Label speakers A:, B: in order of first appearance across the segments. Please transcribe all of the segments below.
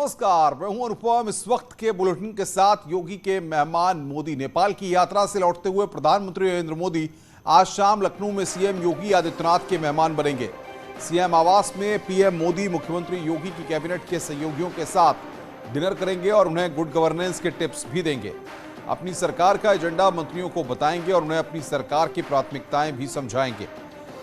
A: नमस्कार, मैं हूं अनुपम। इस वक्त के बुलेटिन के साथ योगी के मेहमान मोदी। नेपाल की यात्रा से लौटते हुए प्रधानमंत्री नरेंद्र मोदी आज शाम लखनऊ में सीएम योगी आदित्यनाथ के मेहमान बनेंगे। सीएम आवास में पीएम मोदी मुख्यमंत्री योगी की कैबिनेट के सहयोगियों के साथ डिनर करेंगे और उन्हें गुड गवर्नेंस के टिप्स भी देंगे। अपनी सरकार का एजेंडा मंत्रियों को बताएंगे और उन्हें अपनी सरकार की प्राथमिकताएं भी समझाएंगे।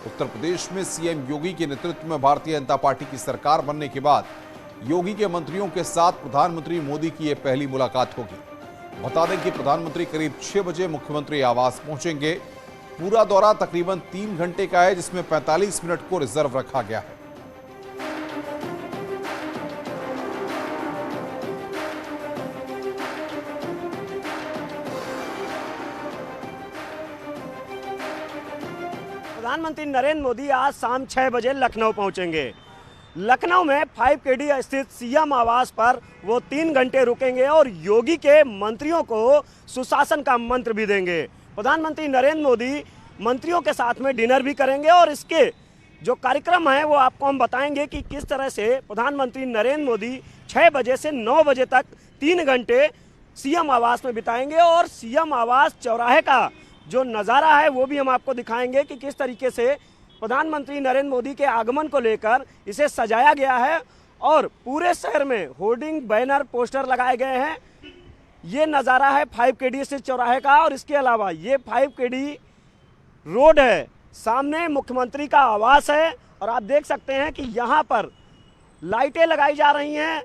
A: उत्तर प्रदेश में सीएम योगी के नेतृत्व में भारतीय जनता पार्टी की सरकार बनने के बाद योगी के मंत्रियों के साथ प्रधानमंत्री मोदी की यह पहली मुलाकात होगी। बता दें कि प्रधानमंत्री करीब 6 बजे मुख्यमंत्री आवास पहुंचेंगे। पूरा दौरा तकरीबन 3 घंटे का है, जिसमें 45 मिनट को रिजर्व रखा गया है।
B: प्रधानमंत्री नरेंद्र मोदी आज शाम 6 बजे लखनऊ पहुंचेंगे। लखनऊ में 5KD स्थित सीएम आवास पर वो 3 घंटे रुकेंगे और योगी के मंत्रियों को सुशासन का मंत्र भी देंगे। प्रधानमंत्री नरेंद्र मोदी मंत्रियों के साथ में डिनर भी करेंगे और इसके जो कार्यक्रम है वो आपको हम बताएंगे कि किस तरह से प्रधानमंत्री नरेंद्र मोदी 6 बजे से 9 बजे तक 3 घंटे सीएम आवास में बिताएंगे। और सीएम आवास चौराहे का जो नज़ारा है वो भी हम आपको दिखाएंगे कि किस तरीके से प्रधानमंत्री नरेंद्र मोदी के आगमन को लेकर इसे सजाया गया है और पूरे शहर में होर्डिंग, बैनर, पोस्टर लगाए गए हैं। ये नज़ारा है 5KD स्थित चौराहे का। और इसके अलावा ये 5KD रोड है, सामने मुख्यमंत्री का आवास है और आप देख सकते हैं कि यहाँ पर लाइटें लगाई जा रही हैं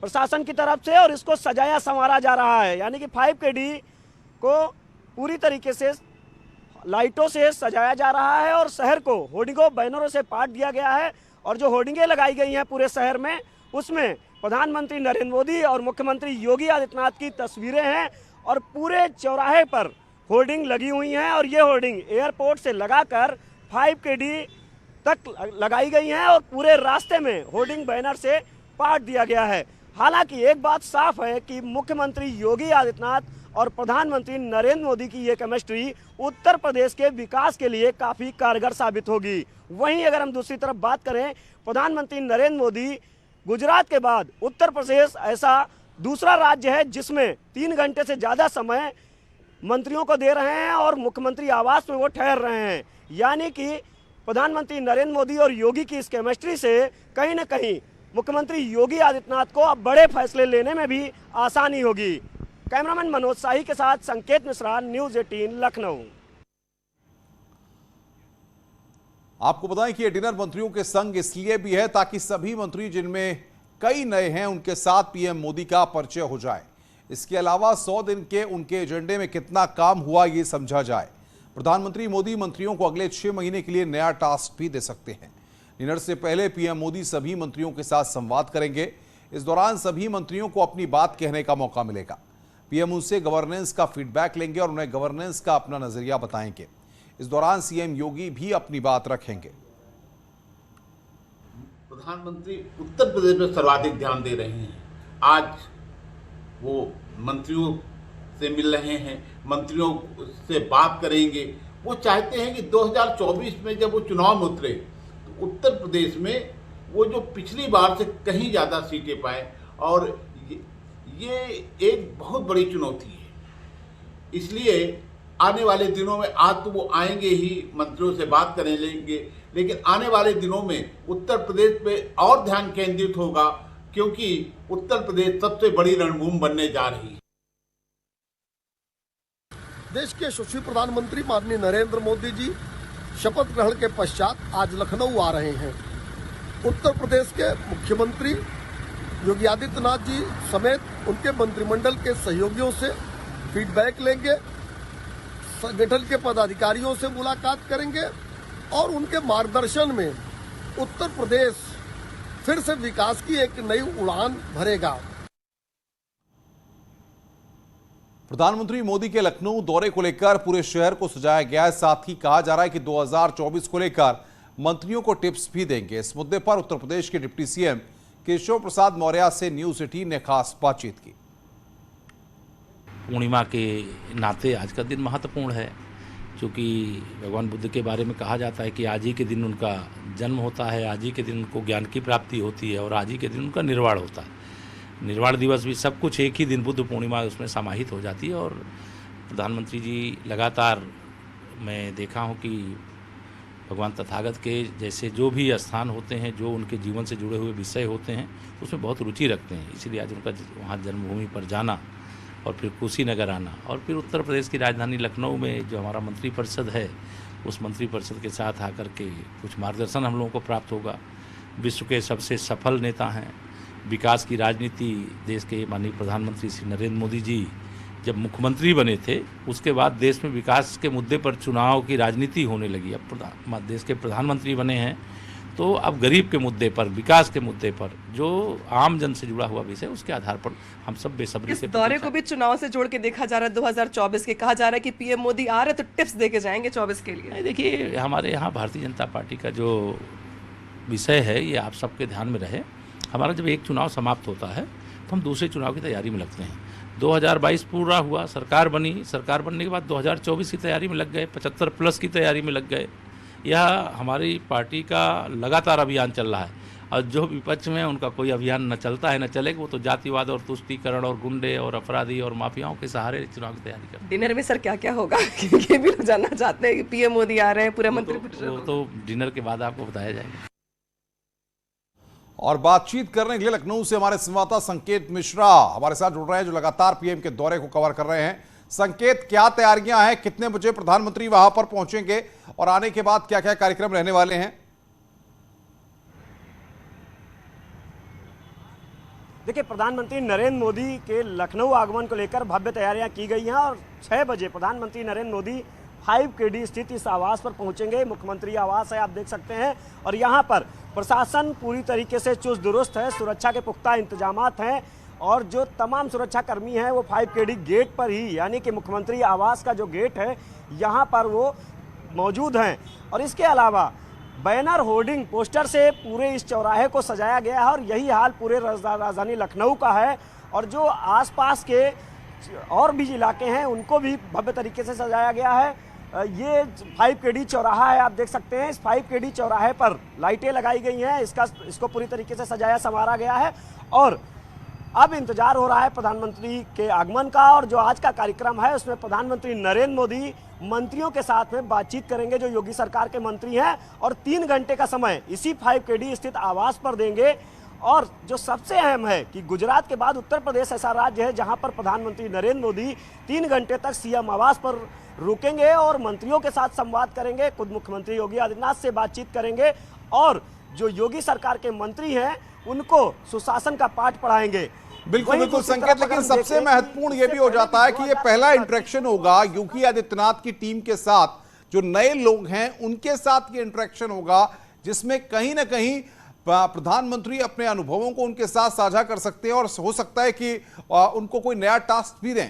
B: प्रशासन की तरफ से और इसको सजाया संवारा जा रहा है। यानी कि 5KD को पूरी तरीके से लाइटों से सजाया जा रहा है और शहर को होर्डिंगों, बैनरों से पाट दिया गया है। और जो होर्डिंगें लगाई गई हैं पूरे शहर में, उसमें प्रधानमंत्री नरेंद्र मोदी और मुख्यमंत्री योगी आदित्यनाथ की तस्वीरें हैं और पूरे चौराहे पर होर्डिंग लगी हुई हैं। और ये होर्डिंग एयरपोर्ट से लगाकर 5KD तक लगाई गई हैं और पूरे रास्ते में होर्डिंग, बैनर से पाट दिया गया है। हालांकि एक बात साफ है कि मुख्यमंत्री योगी आदित्यनाथ और प्रधानमंत्री नरेंद्र मोदी की ये केमिस्ट्री उत्तर प्रदेश के विकास के लिए काफ़ी कारगर साबित होगी। वहीं अगर हम दूसरी तरफ बात करें, प्रधानमंत्री नरेंद्र मोदी गुजरात के बाद उत्तर प्रदेश ऐसा दूसरा राज्य है जिसमें 3 घंटे से ज़्यादा समय मंत्रियों को दे रहे हैं और मुख्यमंत्री आवास में वो ठहर रहे हैं। यानी कि प्रधानमंत्री नरेंद्र मोदी और योगी की इस केमिस्ट्री से कहीं ना कहीं मुख्यमंत्री योगी आदित्यनाथ को अब बड़े फैसले लेने में भी आसानी होगी। कैमरामैन मनोज शाही के साथ संकेत मिश्रा, न्यूज़ 18 लखनऊ।
A: आपको बताएं कि यह डिनर मंत्रियों के संग इसलिए भी है ताकि सभी मंत्री, जिनमें कई नए हैं, उनके साथ पीएम मोदी का परिचय हो जाए। इसके अलावा 100 दिन के उनके एजेंडे में कितना काम हुआ ये समझा जाए। प्रधानमंत्री मोदी मंत्रियों को अगले 6 महीने के लिए नया टास्क भी दे सकते हैं। डिनर से पहले पीएम मोदी सभी मंत्रियों के साथ संवाद करेंगे। इस दौरान सभी मंत्रियों को अपनी बात कहने का मौका मिलेगा। पीएम उनसे गवर्नेंस का फीडबैक लेंगे और उन्हें गवर्नेंस का अपना नजरिया बताएंगे। इस दौरान सीएम योगी भी अपनी बात रखेंगे।
C: प्रधानमंत्री उत्तर प्रदेश में सर्वाधिक ध्यान दे रहे हैं। आज वो मंत्रियों से मिल रहे हैं, मंत्रियों से बात करेंगे। वो चाहते हैं कि 2024 में जब वो चुनाव में उतरे तो उत्तर प्रदेश में वो जो पिछली बार से कहीं ज़्यादा सीटें पाए। और ये एक बहुत बड़ी चुनौती है। इसलिए आने वाले दिनों में, आज तो वो आएंगे ही, मंत्रियों से बात करने लेंगे, लेकिन आने वाले दिनों में उत्तर प्रदेश पे और ध्यान केंद्रित होगा क्योंकि उत्तर प्रदेश सबसे बड़ी रणभूमि बनने जा रही है।
D: देश के यशस्वी प्रधानमंत्री माननीय नरेंद्र मोदी जी शपथ ग्रहण के पश्चात आज लखनऊ आ रहे हैं। उत्तर प्रदेश के मुख्यमंत्री योगी आदित्यनाथ जी समेत उनके मंत्रिमंडल के सहयोगियों से फीडबैक लेंगे, संगठन के पदाधिकारियों से मुलाकात करेंगे और उनके मार्गदर्शन में उत्तर प्रदेश फिर से विकास की एक नई उड़ान भरेगा।
A: प्रधानमंत्री मोदी के लखनऊ दौरे को लेकर पूरे शहर को सजाया गया है। साथ ही कहा जा रहा है कि 2024 को लेकर मंत्रियों को टिप्स भी देंगे। इस मुद्दे पर उत्तर प्रदेश के डिप्टी सीएम केशव प्रसाद मौर्य से न्यूज़ 18 ने खास बातचीत की।
E: पूर्णिमा के नाते आज का दिन महत्वपूर्ण है, क्योंकि भगवान बुद्ध के बारे में कहा जाता है कि आज ही के दिन उनका जन्म होता है, आज ही के दिन उनको ज्ञान की प्राप्ति होती है और आज ही के दिन उनका निर्वाण होता है। निर्वाण दिवस भी, सब कुछ एक ही दिन बुद्ध पूर्णिमा उसमें समाहित हो जाती है। और प्रधानमंत्री जी लगातार, मैं देखा हूँ कि भगवान तथागत के जैसे जो भी स्थान होते हैं, जो उनके जीवन से जुड़े हुए विषय होते हैं, उसमें बहुत रुचि रखते हैं। इसीलिए आज उनका वहाँ जन्मभूमि पर जाना और फिर कुशीनगर आना और फिर उत्तर प्रदेश की राजधानी लखनऊ में जो हमारा मंत्रिपरिषद है, उस मंत्रिपरिषद के साथ आकर के कुछ मार्गदर्शन हम लोगों को प्राप्त होगा। विश्व के सबसे सफल नेता हैं, विकास की राजनीति देश के माननीय प्रधानमंत्री श्री नरेंद्र मोदी जी जब मुख्यमंत्री बने थे, उसके बाद देश में विकास के मुद्दे पर चुनाव की राजनीति होने लगी। अब देश के प्रधानमंत्री बने हैं तो अब गरीब के मुद्दे पर, विकास के मुद्दे पर, जो आम जन से जुड़ा हुआ विषय, उसके आधार पर हम सब बेसब्री से
F: इस दौरे को भी चुनाव से जोड़ के देखा जा रहा है। 2024 के कहा जा रहा है कि पीएम मोदी आ रहे तो टिप्स दे के जाएंगे 24 के लिए।
E: देखिए, हमारे यहाँ भारतीय जनता पार्टी का जो विषय है ये आप सबके ध्यान में रहे। हमारा जब एक चुनाव समाप्त होता है तो हम दूसरे चुनाव की तैयारी में लगते हैं। 2022 पूरा हुआ, सरकार बनी, सरकार बनने के बाद 2024 की तैयारी में लग गए, 75+ की तैयारी में लग गए। यह हमारी पार्टी का लगातार अभियान चल रहा है। और जो विपक्ष में उनका कोई अभियान न चलता है न चलेगा, वो तो जातिवाद और तुष्टीकरण और गुंडे और अपराधी और माफियाओं के सहारे चुनाव की तैयारी करते हैं।
F: डिनर में सर क्या क्या होगा? ये भी लोग जानना चाहते हैं कि पीएम मोदी आ रहे हैं, पूरा मंत्री
E: वो तो डिनर के बाद आपको बताया जाएगा।
A: और बातचीत करने के लिए लखनऊ से हमारे संवाददाता संकेत मिश्रा हमारे साथ जुड़ रहे हैं, जो लगातार पीएम के दौरे को कवर कर रहे हैं। संकेत, क्या तैयारियां हैं? कितने बजे प्रधानमंत्री वहां पर पहुंचेंगे और आने के बाद क्या क्या कार्यक्रम रहने वाले हैं?
B: देखिए, प्रधानमंत्री नरेंद्र मोदी के लखनऊ आगमन को लेकर भव्य तैयारियां की गई हैं और 6 बजे प्रधानमंत्री नरेंद्र मोदी 5KD स्थित इस आवास पर पहुंचेंगे। मुख्यमंत्री आवास है, आप देख सकते हैं, और यहां पर प्रशासन पूरी तरीके से चुस्त दुरुस्त है, सुरक्षा के पुख्ता इंतजामात हैं और जो तमाम सुरक्षा कर्मी हैं वो 5KD गेट पर ही, यानी कि मुख्यमंत्री आवास का जो गेट है यहां पर वो मौजूद हैं। और इसके अलावा बैनर, होर्डिंग, पोस्टर से पूरे इस चौराहे को सजाया गया है और यही हाल पूरे राजधानी लखनऊ का है। और जो आसपास के और भी इलाके हैं उनको भी भव्य तरीके से सजाया गया है। ये 5KD चौराहा है, आप देख सकते हैं। इस 5KD चौराहे पर लाइटें लगाई गई हैं, इसको पूरी तरीके से सजाया संवारा गया है और अब इंतजार हो रहा है प्रधानमंत्री के आगमन का। और जो आज का कार्यक्रम है उसमें प्रधानमंत्री नरेंद्र मोदी मंत्रियों के साथ में बातचीत करेंगे, जो योगी सरकार के मंत्री हैं, और 3 घंटे का समय इसी 5KD स्थित आवास पर देंगे। और जो सबसे अहम है कि गुजरात के बाद उत्तर प्रदेश ऐसा राज्य है जहां पर प्रधानमंत्री नरेंद्र मोदी 3 घंटे तक सीएम आवास पर रुकेंगे और मंत्रियों के साथ संवाद करेंगे, खुद मुख्यमंत्री योगी आदित्यनाथ से बातचीत करेंगे और जो योगी सरकार के मंत्री हैं उनको सुशासन का पाठ पढ़ाएंगे।
A: बिल्कुल बिल्कुल संकेत, लेकिन सबसे महत्वपूर्ण यह भी हो जाता है कि ये पहला इंटरेक्शन होगा योगी आदित्यनाथ की टीम के साथ, जो नए लोग हैं उनके साथ ये इंटरेक्शन होगा, जिसमें कहीं ना कहीं प्रधानमंत्री अपने अनुभवों को उनके साथ साझा कर सकते हैं और हो सकता है कि उनको कोई नया टास्क भी दें।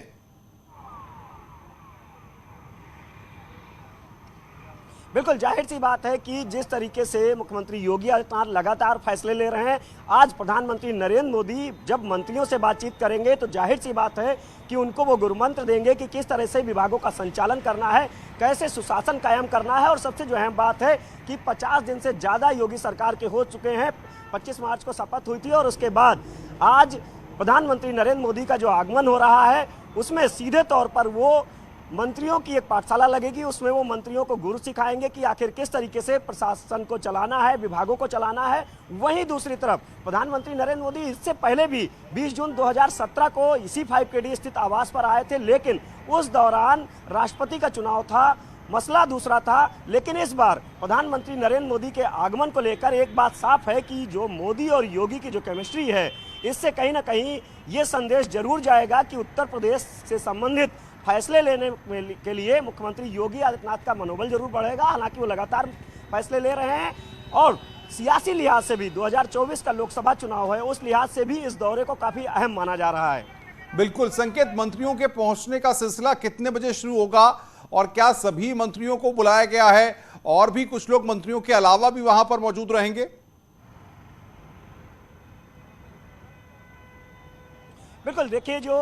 B: बिल्कुल जाहिर सी बात है कि जिस तरीके से मुख्यमंत्री योगी आदित्यनाथ लगातार फैसले ले रहे हैं, आज प्रधानमंत्री नरेंद्र मोदी जब मंत्रियों से बातचीत करेंगे तो जाहिर सी बात है कि उनको वो गुरुमंत्र देंगे कि किस तरह से विभागों का संचालन करना है, कैसे सुशासन कायम करना है। और सबसे जो अहम बात है कि 50 दिन से ज़्यादा योगी सरकार के हो चुके हैं। 25 मार्च को शपथ हुई थी और उसके बाद आज प्रधानमंत्री नरेंद्र मोदी का जो आगमन हो रहा है उसमें सीधे तौर पर वो मंत्रियों की एक पाठशाला लगेगी। उसमें वो मंत्रियों को गुर सिखाएंगे कि आखिर किस तरीके से प्रशासन को चलाना है, विभागों को चलाना है। वहीं दूसरी तरफ प्रधानमंत्री नरेंद्र मोदी इससे पहले भी 20 जून 2017 को इसी 5KD स्थित आवास पर आए थे, लेकिन उस दौरान राष्ट्रपति का चुनाव था, मसला दूसरा था। लेकिन इस बार प्रधानमंत्री नरेंद्र मोदी के आगमन को लेकर एक बात साफ है कि जो मोदी और योगी की जो केमिस्ट्री है, इससे कहीं ना कहीं ये संदेश जरूर जाएगा कि उत्तर प्रदेश से संबंधित फैसले लेने के लिए मुख्यमंत्री योगी आदित्यनाथ का मनोबल जरूर बढ़ेगा। हालांकि वो लगातार फैसले ले रहे हैं और सियासी लिहाज से भी 2024 का लोकसभा चुनाव है, उस लिहाज से भी इस दौरे को काफी अहम माना जा रहा है।
A: बिल्कुल संकेत, मंत्रियों के पहुंचने का सिलसिला कितने बजे शुरू होगा और क्या सभी मंत्रियों को बुलाया गया है और भी कुछ लोग मंत्रियों के अलावा भी वहां पर मौजूद रहेंगे?
B: बिल्कुल, देखिए जो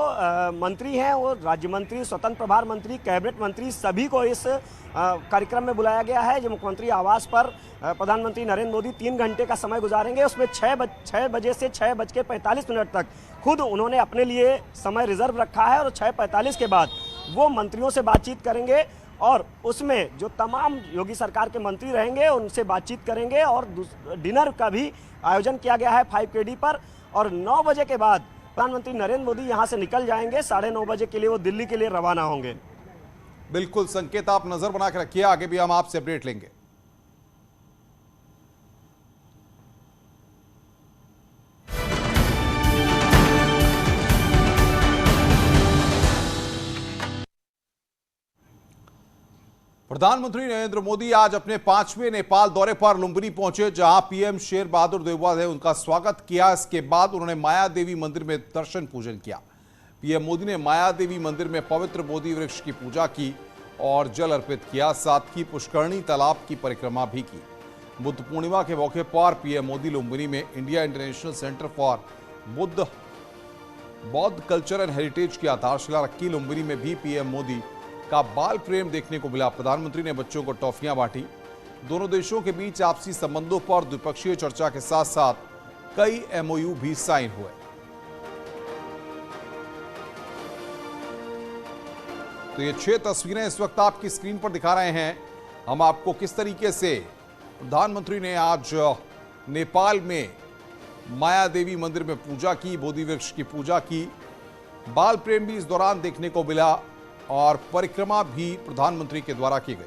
B: मंत्री हैं वो राज्य मंत्री, स्वतंत्र प्रभार मंत्री, कैबिनेट मंत्री सभी को इस कार्यक्रम में बुलाया गया है। जो मुख्यमंत्री आवास पर प्रधानमंत्री नरेंद्र मोदी 3 घंटे का समय गुजारेंगे, उसमें 6 बजे से 6:45 तक खुद उन्होंने अपने लिए समय रिजर्व रखा है और 6:45 के बाद वो मंत्रियों से बातचीत करेंगे और उसमें जो तमाम योगी सरकार के मंत्री रहेंगे उनसे बातचीत करेंगे और डिनर का भी आयोजन किया गया है 5KD पर। और 9 बजे के बाद प्रधानमंत्री नरेंद्र मोदी यहां से निकल जाएंगे, 9:30 बजे के लिए वो दिल्ली के लिए रवाना होंगे।
A: बिल्कुल संकेत, आप नजर बना के रखिए, आगे भी हम आपसे अपडेट लेंगे। प्रधानमंत्री नरेंद्र मोदी आज अपने 5वें नेपाल दौरे पर लुम्बिनी पहुंचे, जहां पीएम शेर बहादुर देउवा ने उनका स्वागत किया। इसके बाद उन्होंने माया देवी मंदिर में दर्शन पूजन किया। पीएम मोदी ने माया देवी मंदिर में पवित्र बोधि वृक्ष की पूजा की और जल अर्पित किया, साथ ही पुष्करणी तालाब की परिक्रमा भी की। बुद्ध पूर्णिमा के मौके पर पीएम मोदी लुम्बिनी में इंडिया इंटरनेशनल सेंटर फॉर बौद्ध कल्चर एंड हेरिटेज की आधारशिला रखी। लुम्बिनी में भी पीएम मोदी का बाल प्रेम देखने को मिला। प्रधानमंत्री ने बच्चों को टॉफियां बांटी। दोनों देशों के बीच आपसी संबंधों पर द्विपक्षीय चर्चा के साथ साथ कई MOU भी साइन हुए। तो ये 6 तस्वीरें इस वक्त आपकी स्क्रीन पर दिखा रहे हैं हम आपको, किस तरीके से प्रधानमंत्री ने आज नेपाल में माया देवी मंदिर में पूजा की, बोधि वृक्ष की पूजा की। बाल प्रेम भी इस दौरान देखने को मिला और परिक्रमा भी प्रधानमंत्री के द्वारा की गई।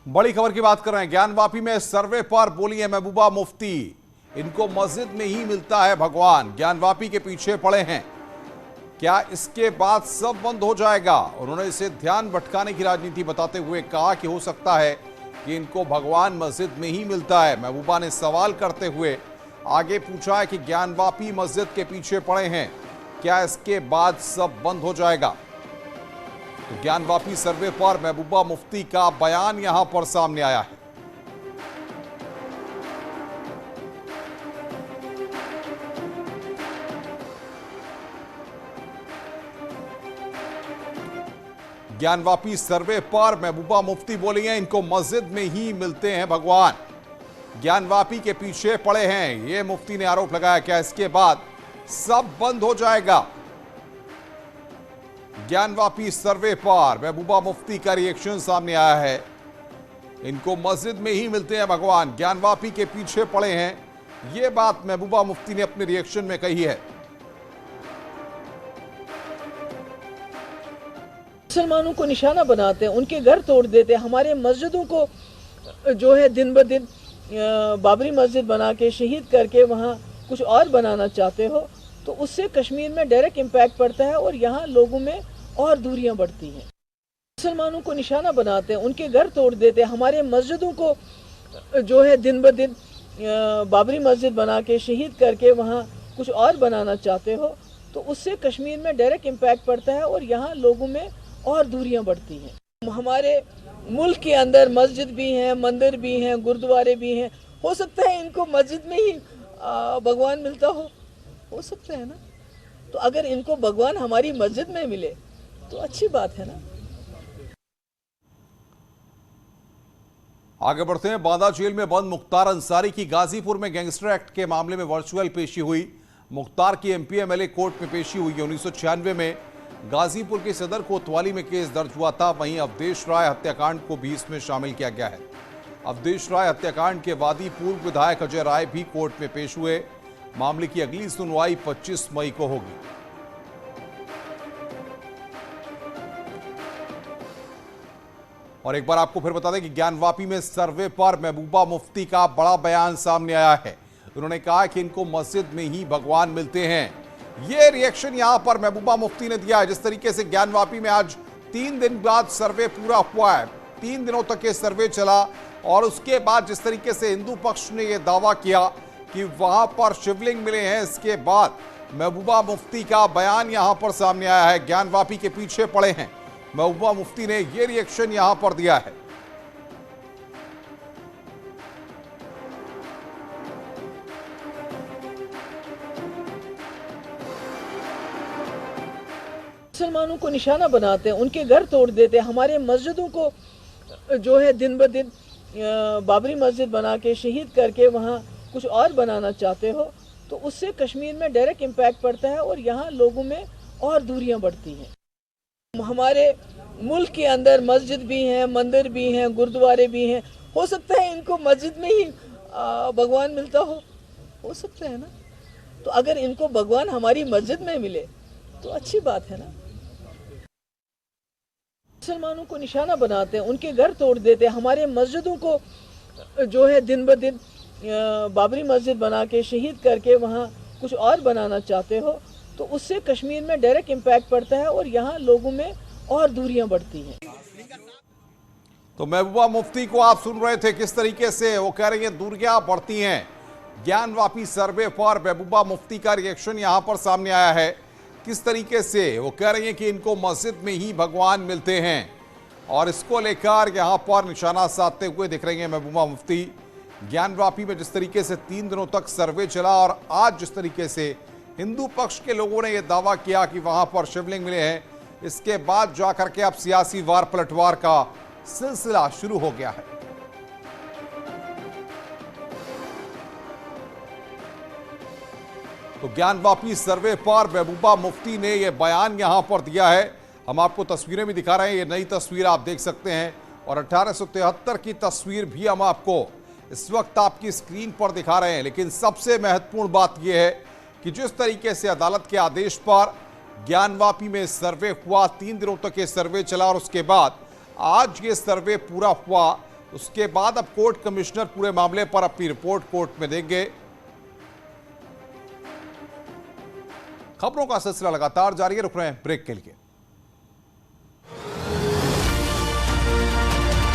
A: बड़ी खबर की बात कर रहे हैं। ज्ञानवापी में सर्वे पर बोली है महबूबा मुफ्ती, इनको मस्जिद में ही मिलता है भगवान। ज्ञानवापी के पीछे पड़े हैं, क्या इसके बाद सब बंद हो जाएगा? उन्होंने इसे ध्यान भटकाने की राजनीति बताते हुए कहा कि हो सकता है कि इनको भगवान मस्जिद में ही मिलता है। महबूबा ने सवाल करते हुए आगे पूछा है कि ज्ञानवापी मस्जिद के पीछे पड़े हैं, क्या इसके बाद सब बंद हो जाएगा? तो ज्ञानवापी सर्वे पर महबूबा मुफ्ती का बयान यहां पर सामने आया है। ज्ञानवापी सर्वे पर महबूबा मुफ्ती बोली हैं, इनको मस्जिद में ही मिलते हैं भगवान। ज्ञानवापी के पीछे पड़े हैं, ये मुफ्ती ने आरोप लगाया। क्या इसके बाद सब बंद हो जाएगा? ज्ञानवापी सर्वे पर महबूबा मुफ्ती का रिएक्शन सामने आया है। इनको मस्जिद में ही मिलते हैं भगवान, ज्ञानवापी के पीछे पड़े हैं, ये बात महबूबा मुफ्ती ने अपने रिएक्शन में कही है।
G: मुसलमानों को निशाना बनाते हैं, उनके घर तोड़ देते हैं, हमारे मस्जिदों को जो है दिन ब दिन बाबरी मस्जिद बना के शहीद करके वहाँ कुछ और बनाना चाहते हो, तो उससे कश्मीर में डायरेक्ट इम्पैक्ट पड़ता है और यहाँ लोगों में और दूरियां बढ़ती हैं। मुसलमानों को निशाना बनाते हैं, उनके घर तोड़ देते हैं, हमारे मस्जिदों को जो है दिन ब दिन बाबरी मस्जिद बना के शहीद करके वहाँ कुछ और बनाना चाहते हो, तो उससे कश्मीर में डायरेक्ट इम्पैक्ट पड़ता है और यहाँ लोगों में और दूरियां बढ़ती हैं। हमारे मुल्क के अंदर मस्जिद भी हैं, मंदिर भी हैं, गुरुद्वारे भी हैं, हो सकता है इनको मस्जिद में ही भगवान मिलता हो सकता है ना। तो अगर इनको भगवान हमारी मस्जिद में मिले तो अच्छी बात है ना।
A: आगे बढ़ते हैं। बांदा जेल में बंद मुख्तार अंसारी की गाजीपुर में गैंगस्टर एक्ट के मामले में वर्चुअल पेशी हुई। मुख्तार की MP MLA कोर्ट में पेशी हुई। 1996 में गाजीपुर के सदर कोतवाली में केस दर्ज हुआ था। वहीं अवधेश राय हत्याकांड को भी इसमें शामिल किया गया है। अवधेश राय हत्याकांड के वादी पूर्व विधायक अजय राय भी कोर्ट में पेश हुए। मामले की अगली सुनवाई 25 मई को होगी। और एक बार आपको फिर बता दें कि ज्ञानवापी में सर्वे पर महबूबा मुफ्ती का बड़ा बयान सामने आया है। उन्होंने कहा कि इनको मस्जिद में ही भगवान मिलते हैं। ये रिएक्शन यहां पर महबूबा मुफ्ती ने दिया है। जिस तरीके से ज्ञानवापी में आज 3 दिन बाद सर्वे पूरा हुआ है, 3 दिनों तक ये सर्वे चला और उसके बाद जिस तरीके से हिंदू पक्ष ने यह दावा किया कि वहां पर शिवलिंग मिले हैं, इसके बाद महबूबा मुफ्ती का बयान यहां पर सामने आया है। ज्ञानवापी के पीछे पड़े हैं, महबूबा मुफ्ती ने यह रिएक्शन यहां पर दिया है।
G: मुसलमानों को निशाना बनाते हैं, उनके घर तोड़ देते हैं, हमारे मस्जिदों को जो है दिन ब दिन बाबरी मस्जिद बना के शहीद करके वहाँ कुछ और बनाना चाहते हो, तो उससे कश्मीर में डायरेक्ट इम्पैक्ट पड़ता है और यहाँ लोगों में और दूरियां बढ़ती हैं। हमारे मुल्क के अंदर मस्जिद भी हैं, मंदिर भी हैं, गुरुद्वारे भी हैं। हो सकता है इनको मस्जिद में ही भगवान मिलता हो सकता है ना। तो अगर इनको भगवान हमारी मस्जिद में मिले तो अच्छी बात है ना। मुसलमानों को निशाना बनाते हैं, उनके घर तोड़ देते हैं, हमारे मस्जिदों को जो है दिन ब दिन बाबरी मस्जिद बना के शहीद करके वहाँ कुछ और बनाना चाहते हो, तो उससे कश्मीर में डायरेक्ट इम्पैक्ट पड़ता है और यहाँ लोगों में और दूरियां बढ़ती हैं।
A: तो महबूबा मुफ्ती को आप सुन रहे थे, किस तरीके से वो कह रही हैं दूरियां बढ़ती हैं। ज्ञानवापी सर्वे पर महबूबा मुफ्ती का रिएक्शन यहां पर सामने आया है। किस तरीके से वो कह रही हैं कि इनको मस्जिद में ही भगवान मिलते हैं और इसको लेकर यहां पर निशाना साधते हुए दिख रही हैं महबूबा मुफ्ती। ज्ञानवापी में जिस तरीके से 3 दिनों तक सर्वे चला और आज जिस तरीके से हिंदू पक्ष के लोगों ने यह दावा किया कि वहां पर शिवलिंग मिले हैं, इसके बाद जाकर के अब सियासी वार पलटवार का सिलसिला शुरू हो गया है। तो ज्ञानवापी सर्वे पर महबूबा मुफ्ती ने यह बयान यहां पर दिया है। हम आपको तस्वीरें भी दिखा रहे हैं, ये नई तस्वीर आप देख सकते हैं और 1873 की तस्वीर भी हम आपको इस वक्त आपकी स्क्रीन पर दिखा रहे हैं। लेकिन सबसे महत्वपूर्ण बात यह है कि जिस तरीके से अदालत के आदेश पर ज्ञानवापी में सर्वे हुआ, 3 दिनों तक ये सर्वे चला और उसके बाद आज ये सर्वे पूरा हुआ, उसके बाद अब कोर्ट कमिश्नर पूरे मामले पर अपनी रिपोर्ट कोर्ट में देंगे। खबरों का सिलसिला लगातार जारी है, रुक रहे हैं ब्रेक के लिए।